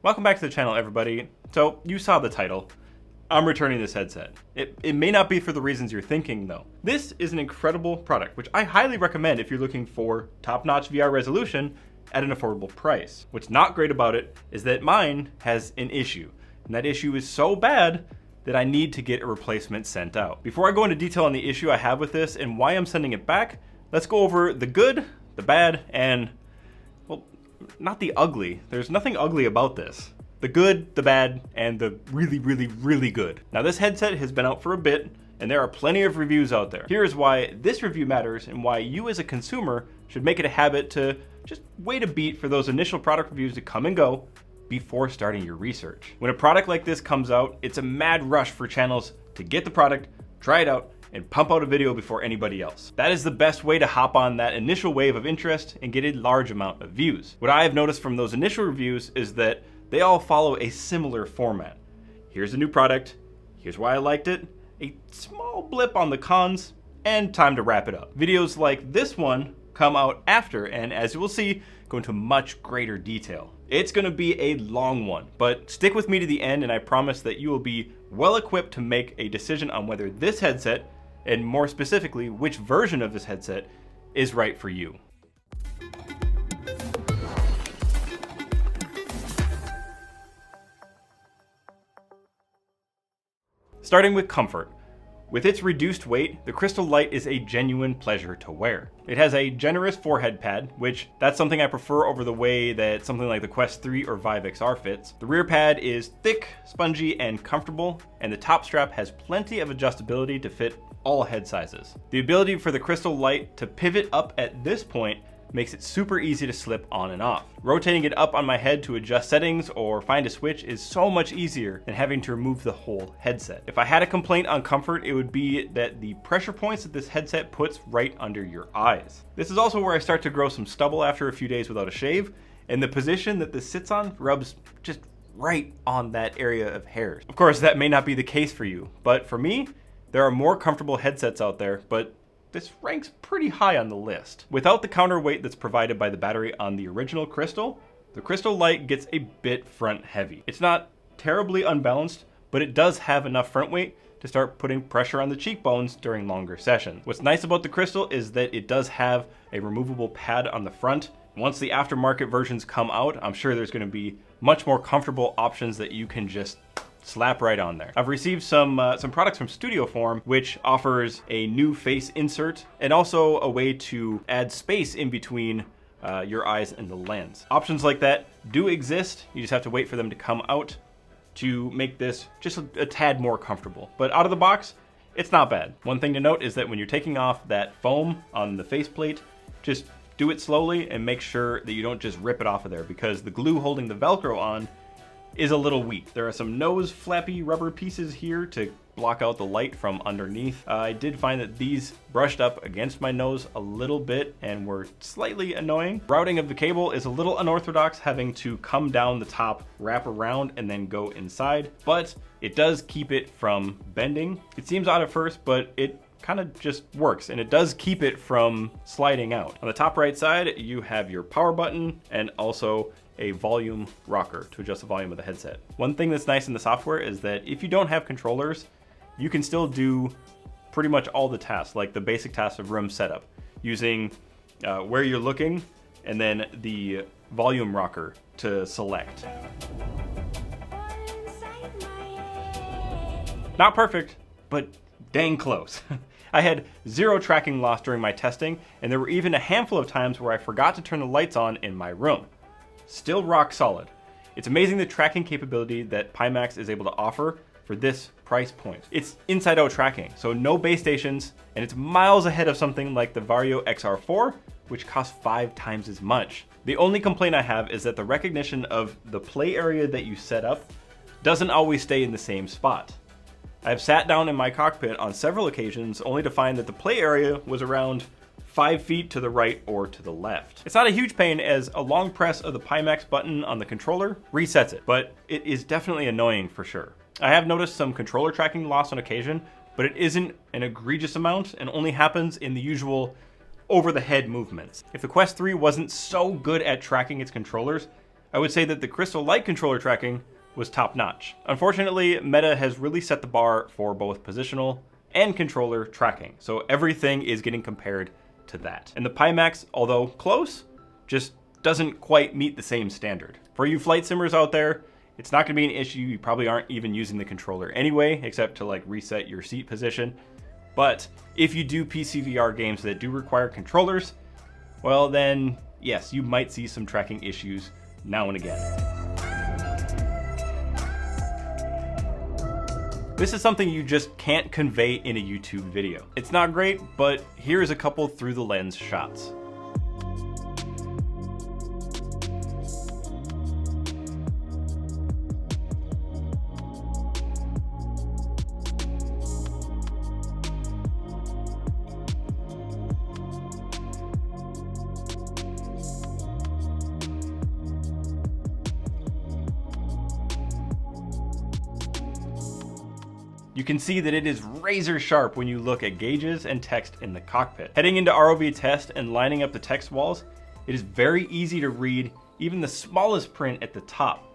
Welcome back to the channel, everybody. So, you saw the title. I'm returning this headset. It may not be for the reasons you're thinking, though. This is an incredible product, which I highly recommend if you're looking for top-notch VR resolution at an affordable price. What's not great about it is that mine has an issue, and that issue is so bad that I need to get a replacement sent out. Before I go into detail on the issue I have with this and why I'm sending it back, let's go over the good, the bad, and, well, not the ugly. There's nothing ugly about this. The good, the bad, and the really, really, really good. Now, this headset has been out for a bit, and there are plenty of reviews out there. Here's why this review matters and why you as a consumer should make it a habit to just wait a beat for those initial product reviews to come and go before starting your research. When a product like this comes out, it's a mad rush for channels to get the product, try it out, and pump out a video before anybody else. That is the best way to hop on that initial wave of interest and get a large amount of views. What I have noticed from those initial reviews is that they all follow a similar format. Here's a new product, here's why I liked it, a small blip on the cons, and time to wrap it up. Videos like this one come out after, and as you will see, go into much greater detail. It's gonna be a long one, but stick with me to the end and I promise that you will be well equipped to make a decision on whether this headset, and more specifically, which version of this headset, is right for you. Starting with comfort. With its reduced weight, the Crystal Light is a genuine pleasure to wear. It has a generous forehead pad, which that's something I prefer over the way that something like the Quest 3 or Vive XR fits. The rear pad is thick, spongy, and comfortable, and the top strap has plenty of adjustability to fit all head sizes. The ability for the Crystal Light to pivot up at this point makes it super easy to slip on and off. Rotating it up on my head to adjust settings or find a switch is so much easier than having to remove the whole headset. If I had a complaint on comfort, it would be that the pressure points that this headset puts right under your eyes. This is also where I start to grow some stubble after a few days without a shave, and the position that this sits on rubs just right on that area of hairs. Of course, that may not be the case for you, but for me, there are more comfortable headsets out there, but this ranks pretty high on the list. Without the counterweight that's provided by the battery on the original Crystal, the Crystal Light gets a bit front heavy. It's not terribly unbalanced, but it does have enough front weight to start putting pressure on the cheekbones during longer sessions. What's nice about the Crystal is that it does have a removable pad on the front. Once the aftermarket versions come out, I'm sure there's going to be much more comfortable options that you can just slap right on there. I've received some products from Studio Form, which offers a new face insert and also a way to add space in between your eyes and the lens. Options like that do exist. You just have to wait for them to come out to make this just a tad more comfortable. But out of the box, it's not bad. One thing to note is that when you're taking off that foam on the faceplate, just do it slowly and make sure that you don't just rip it off of there, because the glue holding the Velcro on is a little weak. There are some nose flappy rubber pieces here to block out the light from underneath. I did find that these brushed up against my nose a little bit and were slightly annoying. Routing of the cable is a little unorthodox, having to come down the top, wrap around, and then go inside, but it does keep it from bending. It seems odd at first, but it kind of just works, and it does keep it from sliding out. On the top right side, you have your power button and also a volume rocker to adjust the volume of the headset. One thing that's nice in the software is that if you don't have controllers, you can still do pretty much all the tasks, like the basic tasks of room setup, using where you're looking and then the volume rocker to select. Not perfect, but dang close. I had zero tracking loss during my testing, and there were even a handful of times where I forgot to turn the lights on in my room. Still rock solid. It's amazing the tracking capability that Pimax is able to offer for this price point. It's inside out tracking, so no base stations, and it's miles ahead of something like the Vario XR4, which costs 5 times as much. The only complaint I have is that the recognition of the play area that you set up doesn't always stay in the same spot. I've sat down in my cockpit on several occasions only to find that the play area was around 5 feet to the right or to the left. It's not a huge pain, as a long press of the Pimax button on the controller resets it, but it is definitely annoying for sure. I have noticed some controller tracking loss on occasion, but it isn't an egregious amount and only happens in the usual over the head movements. If the Quest 3 wasn't so good at tracking its controllers, I would say that the Crystal Light controller tracking was top notch. Unfortunately, Meta has really set the bar for both positional and controller tracking, so everything is getting compared to that. And the Pimax, although close, just doesn't quite meet the same standard. For you flight simmers out there, it's not gonna be an issue. You probably aren't even using the controller anyway, except to like reset your seat position. But if you do PCVR games that do require controllers, well then, yes, you might see some tracking issues now and again. This is something you just can't convey in a YouTube video. It's not great, but here's a couple through the lens shots. You can see that it is razor sharp when you look at gauges and text in the cockpit. Heading into ROV test and lining up the text walls, it is very easy to read even the smallest print at the top.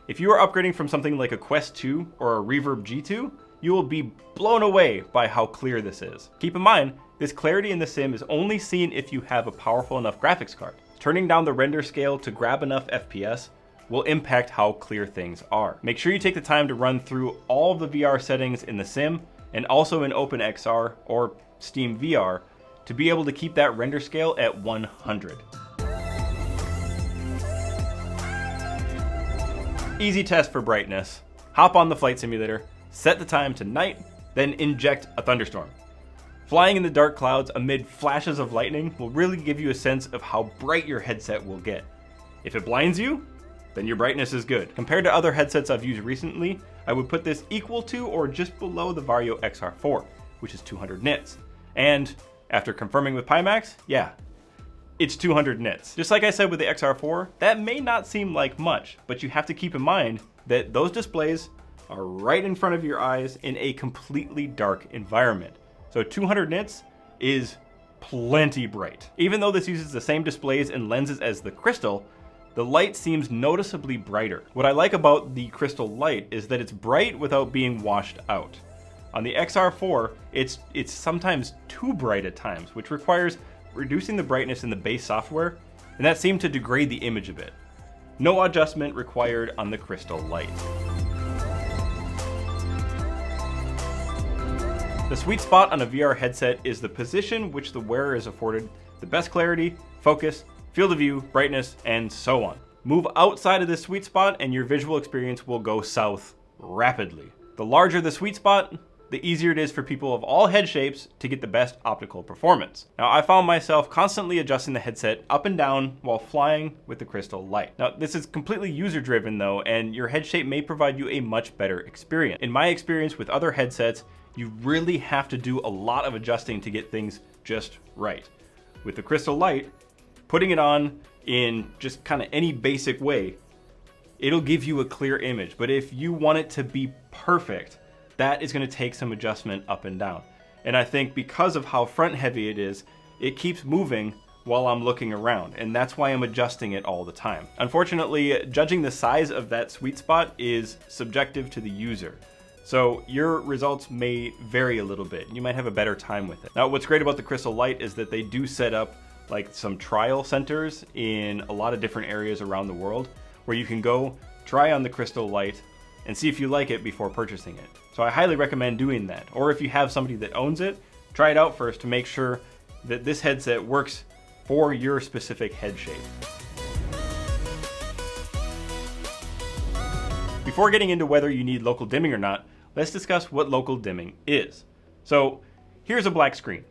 If you are upgrading from something like a Quest 2 or a Reverb G2, you will be blown away by how clear this is. Keep in mind, this clarity in the sim is only seen if you have a powerful enough graphics card. Turning down the render scale to grab enough FPS will impact how clear things are. Make sure you take the time to run through all of the VR settings in the sim and also in OpenXR or Steam VR to be able to keep that render scale at 100. Easy test for brightness. Hop on the flight simulator, set the time to night, then inject a thunderstorm. Flying in the dark clouds amid flashes of lightning will really give you a sense of how bright your headset will get. If it blinds you, then your brightness is good. Compared to other headsets I've used recently, I would put this equal to or just below the Vario XR4, which is 200 nits. And after confirming with Pimax, yeah, it's 200 nits. Just like I said with the XR4, that may not seem like much, but you have to keep in mind that those displays are right in front of your eyes in a completely dark environment. So 200 nits is plenty bright. Even though this uses the same displays and lenses as the Crystal, the light seems noticeably brighter. What I like about the Crystal Light is that it's bright without being washed out. On the XR4, it's sometimes too bright at times, which requires reducing the brightness in the base software, and that seemed to degrade the image a bit. No adjustment required on the Crystal Light. The sweet spot on a VR headset is the position which the wearer is afforded the best clarity, focus, field of view, brightness, and so on. Move outside of this sweet spot and your visual experience will go south rapidly. The larger the sweet spot, the easier it is for people of all head shapes to get the best optical performance. Now, I found myself constantly adjusting the headset up and down while flying with the Crystal Light. Now, this is completely user-driven though, and your head shape may provide you a much better experience. In my experience with other headsets, you really have to do a lot of adjusting to get things just right. With the Crystal Light, putting it on in just kind of any basic way, it'll give you a clear image. But if you want it to be perfect, that is going to take some adjustment up and down. And I think because of how front heavy it is, it keeps moving while I'm looking around, and that's why I'm adjusting it all the time. Unfortunately, judging the size of that sweet spot is subjective to the user. So your results may vary a little bit. You might have a better time with it. Now, what's great about the Crystal Light is that they do set up like some trial centers in a lot of different areas around the world where you can go try on the Crystal Light and see if you like it before purchasing it. So I highly recommend doing that. Or if you have somebody that owns it, try it out first to make sure that this headset works for your specific head shape. Before getting into whether you need local dimming or not, let's discuss what local dimming is. So here's a black screen.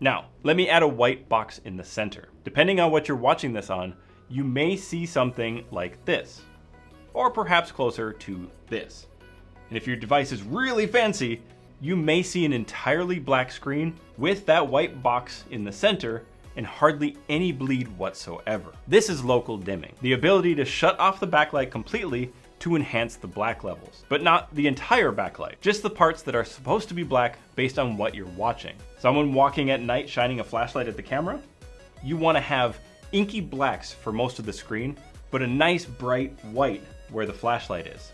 Now, let me add a white box in the center. Depending on what you're watching this on, you may see something like this, or perhaps closer to this. And if your device is really fancy, you may see an entirely black screen with that white box in the center and hardly any bleed whatsoever. This is local dimming, the ability to shut off the backlight completely to enhance the black levels, but not the entire backlight, just the parts that are supposed to be black based on what you're watching. Someone walking at night shining a flashlight at the camera, you want to have inky blacks for most of the screen but a nice bright white where the flashlight is.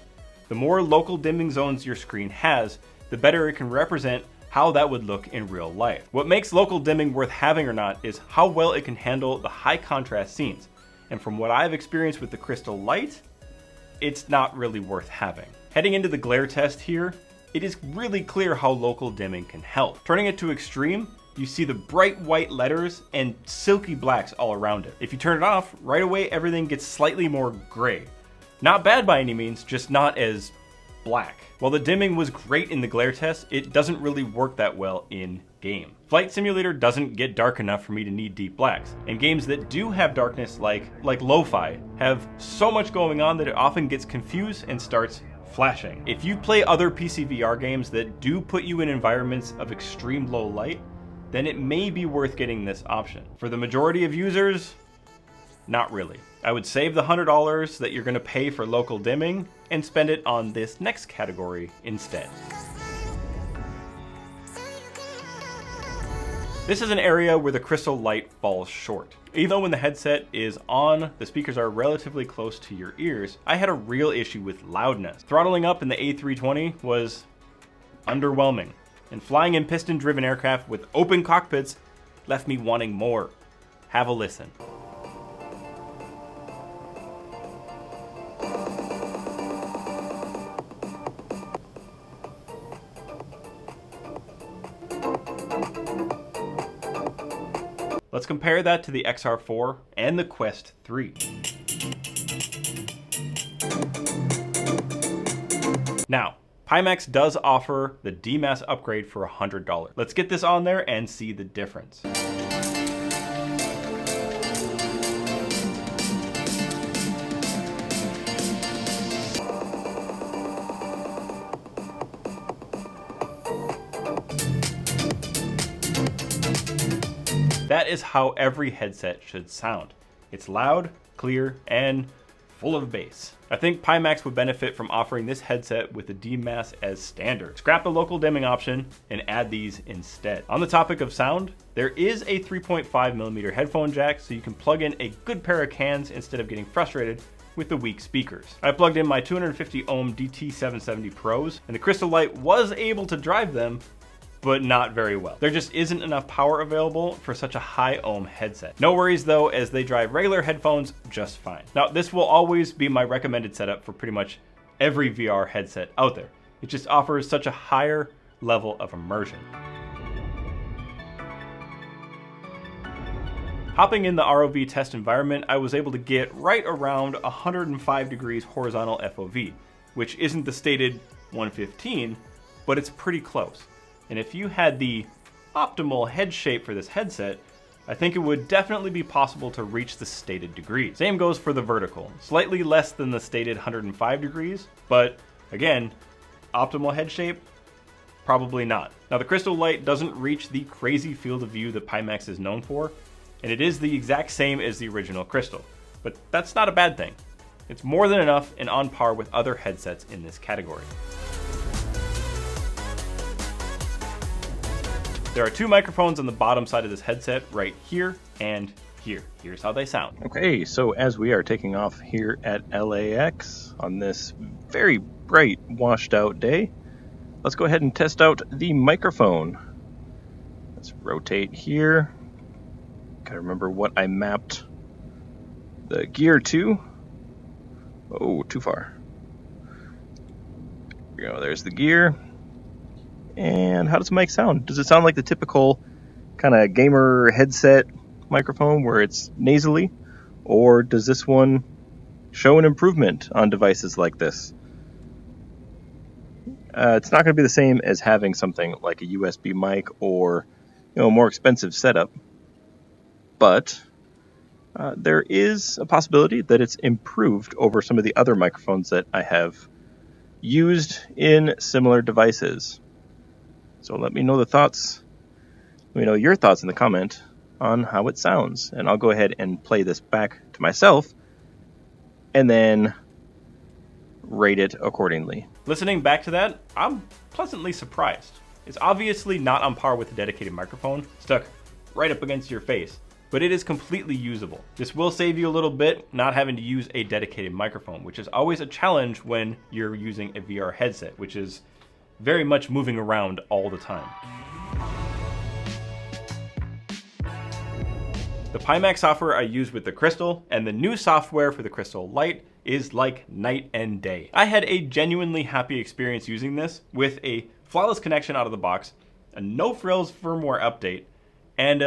The more local dimming zones your screen has, the better it can represent how that would look in real life. What makes local dimming worth having or not is how well it can handle the high contrast scenes. And from what I've experienced with the Crystal Light, it's not really worth having. Heading into the glare test here, it is really clear how local dimming can help. Turning it to extreme, you see the bright white letters and silky blacks all around it. If you turn it off, right away everything gets slightly more gray. Not bad by any means, just not as black. While the dimming was great in the glare test, it doesn't really work that well in game. Flight Simulator doesn't get dark enough for me to need deep blacks, and games that do have darkness like lo-fi have so much going on that it often gets confused and starts flashing. If you play other PC VR games that do put you in environments of extreme low light, then it may be worth getting this option. For the majority of users, not really. I would save the $100 that you're going to pay for local dimming and spend it on this next category instead. This is an area where the Crystal Light falls short. Even though when the headset is on, the speakers are relatively close to your ears, I had a real issue with loudness. Throttling up in the A320 was underwhelming, and flying in piston-driven aircraft with open cockpits left me wanting more. Have a listen. Let's compare that to the XR4 and the Quest 3. Now, Pimax does offer the DMAS upgrade for $100. Let's get this on there and see the difference. That is how every headset should sound. It's loud, clear, and full of bass. I think Pimax would benefit from offering this headset with the DMAS as standard. Scrap the local dimming option and add these instead. On the topic of sound, there is a 3.5mm headphone jack, so you can plug in a good pair of cans instead of getting frustrated with the weak speakers. I plugged in my 250 ohm DT770 Pros, and the Crystal Light was able to drive them, but not very well. There just isn't enough power available for such a high ohm headset. No worries though, as they drive regular headphones just fine. Now, this will always be my recommended setup for pretty much every VR headset out there. It just offers such a higher level of immersion. Hopping in the ROV test environment, I was able to get right around 105 degrees horizontal FOV, which isn't the stated 115, but it's pretty close. And if you had the optimal head shape for this headset, I think it would definitely be possible to reach the stated degrees. Same goes for the vertical. Slightly less than the stated 105 degrees, but again, optimal head shape, probably not. Now the Crystal Light doesn't reach the crazy field of view that Pimax is known for, and it is the exact same as the original Crystal, but that's not a bad thing. It's more than enough and on par with other headsets in this category. There are two microphones on the bottom side of this headset, right here and here. Here's how they sound. Okay, so as we are taking off here at LAX on this very bright, washed out day, let's go ahead and test out the microphone. Let's rotate here. Gotta remember what I mapped the gear to. Oh, too far. There we go, there's the gear. And how does the mic sound? Does it sound like the typical kind of gamer headset microphone where it's nasally? Or does this one show an improvement on devices like this? It's not going to be the same as having something like a USB mic or a more expensive setup. But there is a possibility that it's improved over some of the other microphones that I have used in similar devices. So let me know the thoughts. Let me know your thoughts in the comment on how it sounds. And I'll go ahead and play this back to myself and then rate it accordingly. Listening back to that, I'm pleasantly surprised. It's obviously not on par with a dedicated microphone, stuck right up against your face. but it is completely usable. This will save you a little bit not having to use a dedicated microphone, which is always a challenge when you're using a VR headset, which is very much moving around all the time. The Pimax software I use with the Crystal and the new software for the Crystal Light is like night and day. I had a genuinely happy experience using this with a flawless connection out of the box, a no-frills firmware update, and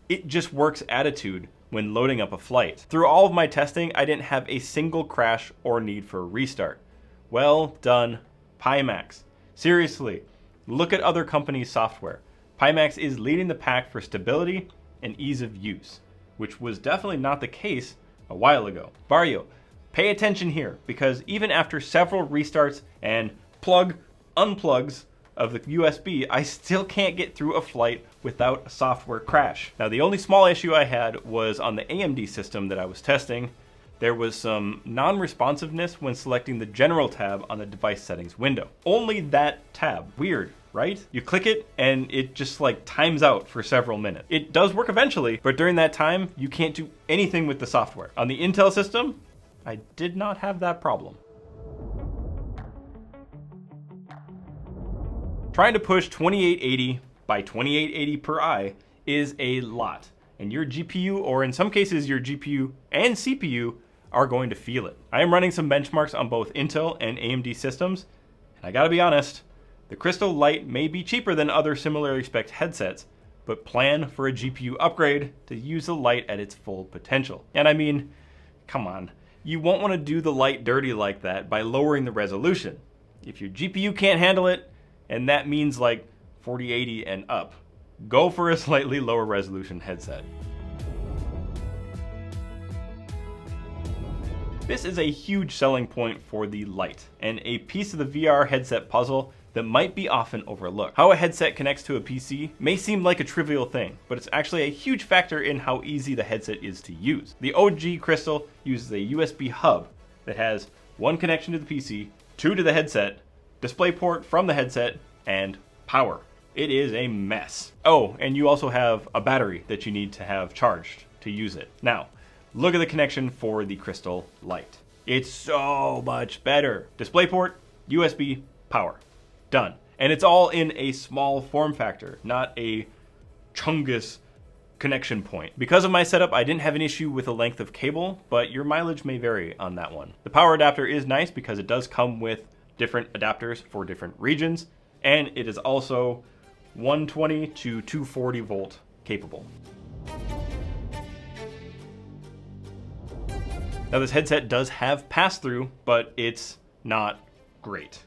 it just works attitude when loading up a flight. Through all of my testing, I didn't have a single crash or need for a restart. Well done, Pimax. Seriously, look at other companies' software. Pimax is leading the pack for stability and ease of use, which was definitely not the case a while ago. Vario, pay attention here, because even after several restarts and unplugs of the USB, I still can't get through a flight without a software crash. Now, the only small issue I had was on the AMD system that I was testing. There was some non-responsiveness when selecting the General tab on the device settings window. Only that tab. Weird, right? You click it and it just like times out for several minutes. It does work eventually, but during that time, you can't do anything with the software. On the Intel system, I did not have that problem. Trying to push 2880 by 2880 per eye is a lot, and your GPU, or in some cases your GPU and CPU, are going to feel it. I am running some benchmarks on both Intel and AMD systems, and I gotta be honest, the Crystal Light may be cheaper than other similarly spec'd headsets, but plan for a GPU upgrade to use the Light at its full potential. And I mean, come on, you won't want to do the Light dirty like that by lowering the resolution. If your GPU can't handle it, and that means like 4080 and up, go for a slightly lower resolution headset. This is a huge selling point for the Light, and a piece of the VR headset puzzle that might be often overlooked. How a headset connects to a PC may seem like a trivial thing, but it's actually a huge factor in how easy the headset is to use. The OG Crystal uses a USB hub that has one connection to the PC, two to the headset, DisplayPort from the headset, and power. It is a mess. Oh, and you also have a battery that you need to have charged to use it. Now, look at the connection for the Crystal Light. It's so much better. DisplayPort, USB, power. Done. And it's all in a small form factor, not a chungus connection point. Because of my setup, I didn't have an issue with the length of cable, but your mileage may vary on that one. The power adapter is nice because it does come with different adapters for different regions, and it is also 120 to 240 volt capable. Now, this headset does have pass-through, but it's not great.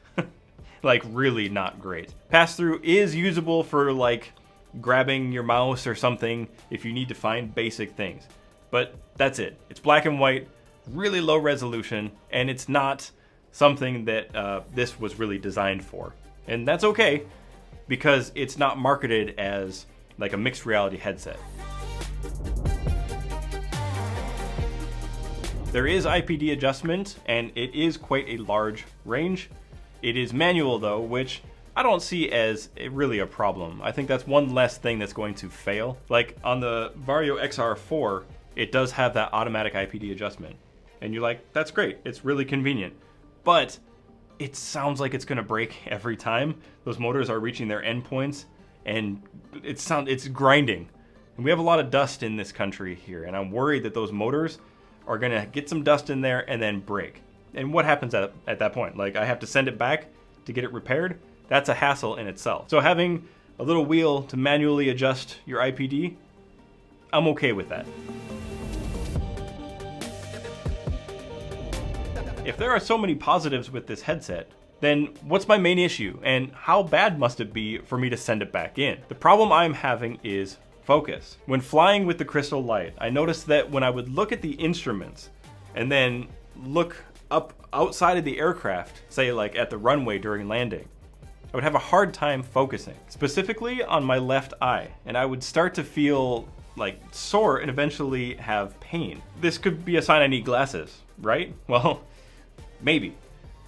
Like, really not great. Pass-through is usable for like grabbing your mouse or something if you need to find basic things, but that's it. It's black and white, really low resolution, and it's not something that this was really designed for. And that's okay, because it's not marketed as like a mixed reality headset. There is IPD adjustment, and it is quite a large range. It is manual though, which I don't see as really a problem. I think that's one less thing that's going to fail. Like on the Vario XR4, it does have that automatic IPD adjustment. And you're like, that's great, it's really convenient. But it sounds like it's gonna break every time. Those motors are reaching their endpoints, and it's grinding. And we have a lot of dust in this country here, and I'm worried that those motors are gonna get some dust in there and then break. And what happens at that point? Like, I have to send it back to get it repaired? That's a hassle in itself. So having a little wheel to manually adjust your IPD, I'm okay with that. If there are so many positives with this headset, then what's my main issue, and how bad must it be for me to send it back in? The problem I'm having is focus. When flying with the Crystal Light, I noticed that when I would look at the instruments and then look up outside of the aircraft, say like at the runway during landing, I would have a hard time focusing, specifically on my left eye, and I would start to feel like sore and eventually have pain. This could be a sign I need glasses, right? Well, maybe.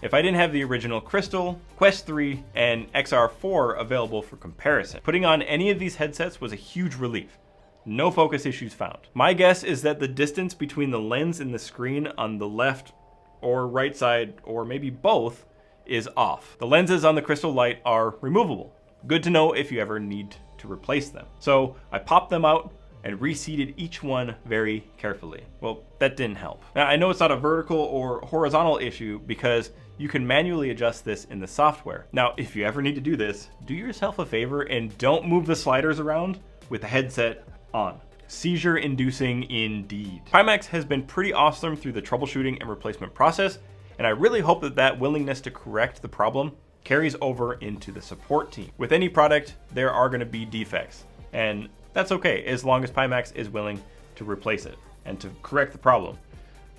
If I didn't have the original Crystal, Quest 3, and XR4 available for comparison. Putting on any of these headsets was a huge relief. No focus issues found. My guess is that the distance between the lens and the screen on the left or right side, or maybe both, is off. The lenses on the Crystal Light are removable. Good to know if you ever need to replace them. So I popped them out and reseated each one very carefully. Well, that didn't help. Now, I know it's not a vertical or horizontal issue because you can manually adjust this in the software. Now, if you ever need to do this, do yourself a favor and don't move the sliders around with the headset on. Seizure inducing indeed. Pimax has been pretty awesome through the troubleshooting and replacement process, and I really hope that that willingness to correct the problem carries over into the support team. With any product, there are going to be defects, and that's okay as long as Pimax is willing to replace it and to correct the problem.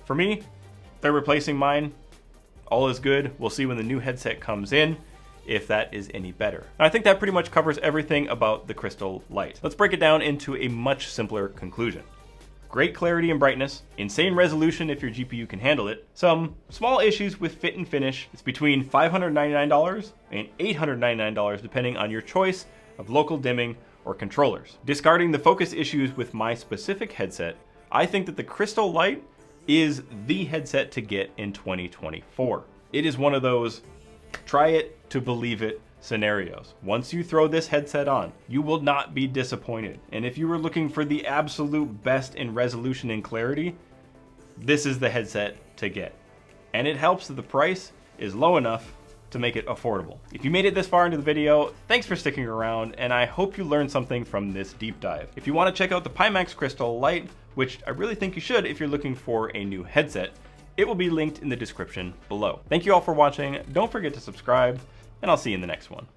For me, they're replacing mine. All is good. We'll see when the new headset comes in if that is any better. I think that pretty much covers everything about the Crystal Light. Let's break it down into a much simpler conclusion. Great clarity and brightness, insane resolution if your GPU can handle it, some small issues with fit and finish. It's between $599 and $899 depending on your choice of local dimming or controllers. Discarding the focus issues with my specific headset, I think that the Crystal Light is the headset to get in 2024. It is one of those try it to believe it scenarios. Once you throw this headset on, you will not be disappointed. And if you were looking for the absolute best in resolution and clarity, this is the headset to get. And it helps that the price is low enough to make it affordable. If you made it this far into the video, thanks for sticking around, and I hope you learned something from this deep dive. If you want to check out the Pimax Crystal Light, which I really think you should if you're looking for a new headset, it will be linked in the description below. Thank you all for watching. Don't forget to subscribe, and I'll see you in the next one.